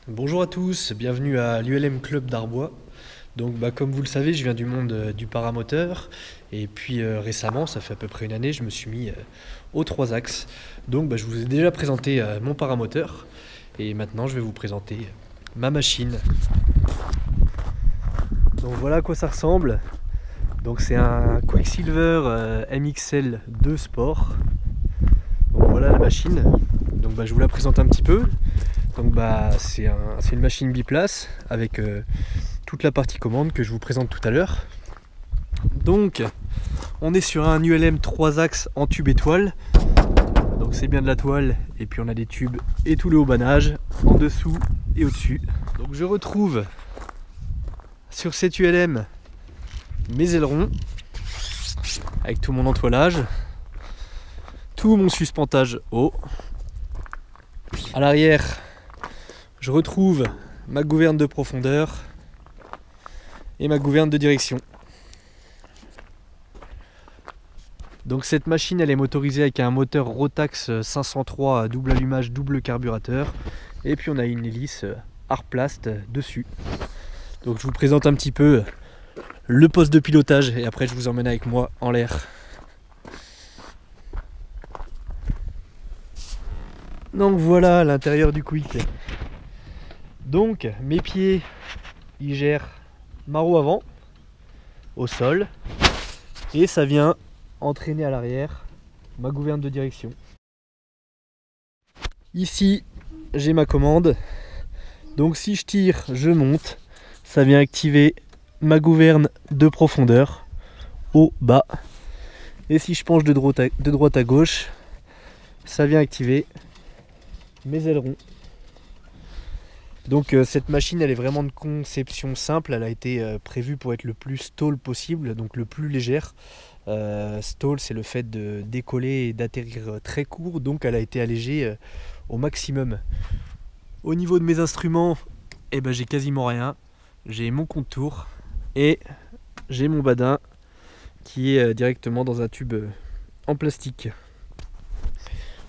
Bonjour à tous, bienvenue à l'ULM Club d'Arbois. Donc comme vous le savez, je viens du monde du paramoteur et puis récemment, ça fait à peu près une année, je me suis mis aux trois axes. Donc je vous ai déjà présenté mon paramoteur et maintenant je vais vous présenter ma machine. Donc voilà à quoi ça ressemble. Donc c'est un Quicksilver MXL 2 Sport. Donc voilà la machine. Donc je vous la présente un petit peu. Donc c'est une machine biplace avec toute la partie commande que je vous présente tout à l'heure. Donc on est sur un ULM 3 axes en tube étoile. Donc c'est bien de la toile et puis on a des tubes et tout le haubanage en dessous et au-dessus. Donc je retrouve sur cette ULM mes ailerons avec tout mon entoilage, tout mon suspentage haut. À l'arrière, je retrouve ma gouverne de profondeur et ma gouverne de direction. Donc cette machine elle est motorisée avec un moteur Rotax 503 à double allumage, double carburateur, et puis on a une hélice Arplast dessus. Donc je vous présente un petit peu le poste de pilotage et après je vous emmène avec moi en l'air. Donc voilà l'intérieur du Quick. Donc mes pieds ils gèrent ma roue avant au sol et ça vient entraîner à l'arrière ma gouverne de direction. Ici j'ai ma commande, donc si je tire je monte, ça vient activer ma gouverne de profondeur haut bas, et si je penche de droite à gauche ça vient activer mes ailerons. Donc cette machine elle est vraiment de conception simple, elle a été prévue pour être le plus stall possible, donc le plus légère. Stall c'est le fait de décoller et d'atterrir très court, donc elle a été allégée au maximum. Au niveau de mes instruments, j'ai quasiment rien. J'ai mon contour et j'ai mon badin qui est directement dans un tube en plastique.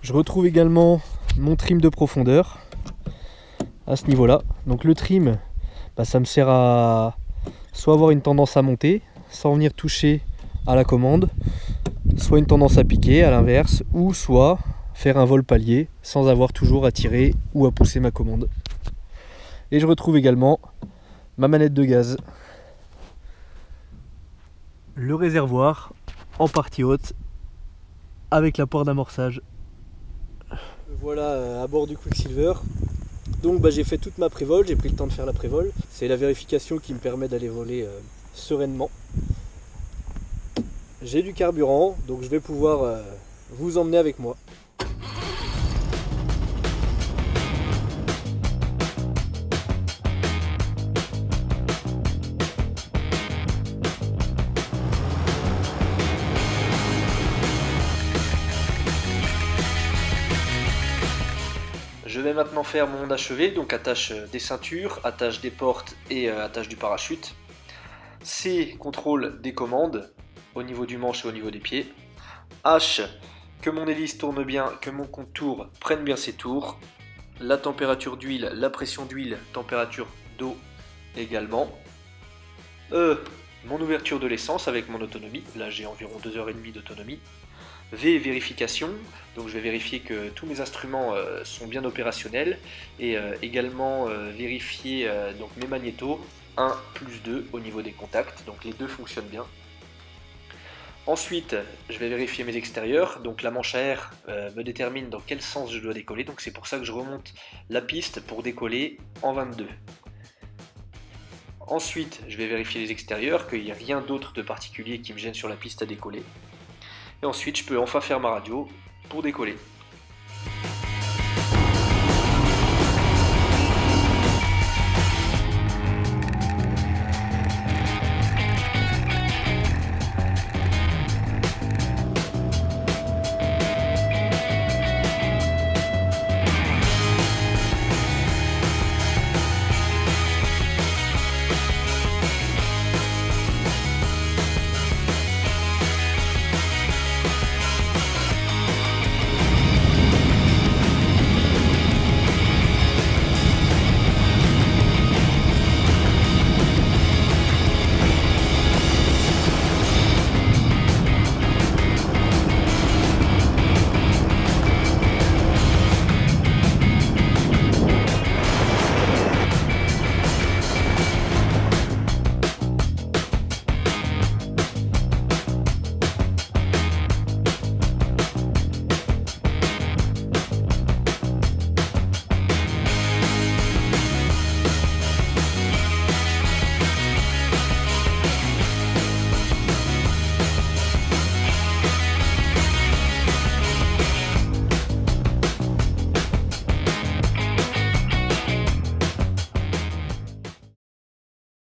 Je retrouve également mon trim de profondeur à ce niveau là. Donc le trim ça me sert à soit avoir une tendance à monter sans venir toucher à la commande, soit une tendance à piquer à l'inverse, ou soit faire un vol palier sans avoir toujours à tirer ou à pousser ma commande. Et je retrouve également ma manette de gaz, le réservoir en partie haute avec la poire d'amorçage. Voilà à bord du Quicksilver. Donc j'ai fait toute ma prévol, j'ai pris le temps de faire la prévol. C'est la vérification qui me permet d'aller voler sereinement. J'ai du carburant, donc je vais pouvoir vous emmener avec moi. Je vais maintenant faire mon achevé, donc attache des ceintures, attache des portes et attache du parachute. C, contrôle des commandes au niveau du manche et au niveau des pieds. H, que mon hélice tourne bien, que mon contour prenne bien ses tours. La température d'huile, la pression d'huile, température d'eau également. E, mon ouverture de l'essence avec mon autonomie, là j'ai environ 2h30 d'autonomie. V, vérification, donc je vais vérifier que tous mes instruments sont bien opérationnels et également vérifier donc mes magnétos 1 plus 2 au niveau des contacts, donc les deux fonctionnent bien. Ensuite je vais vérifier mes extérieurs, donc la manche à air me détermine dans quel sens je dois décoller, donc c'est pour ça que je remonte la piste pour décoller en 22. Ensuite je vais vérifier les extérieurs, qu'il n'y a rien d'autre de particulier qui me gêne sur la piste à décoller. Et ensuite, je peux enfin faire ma radio pour décoller.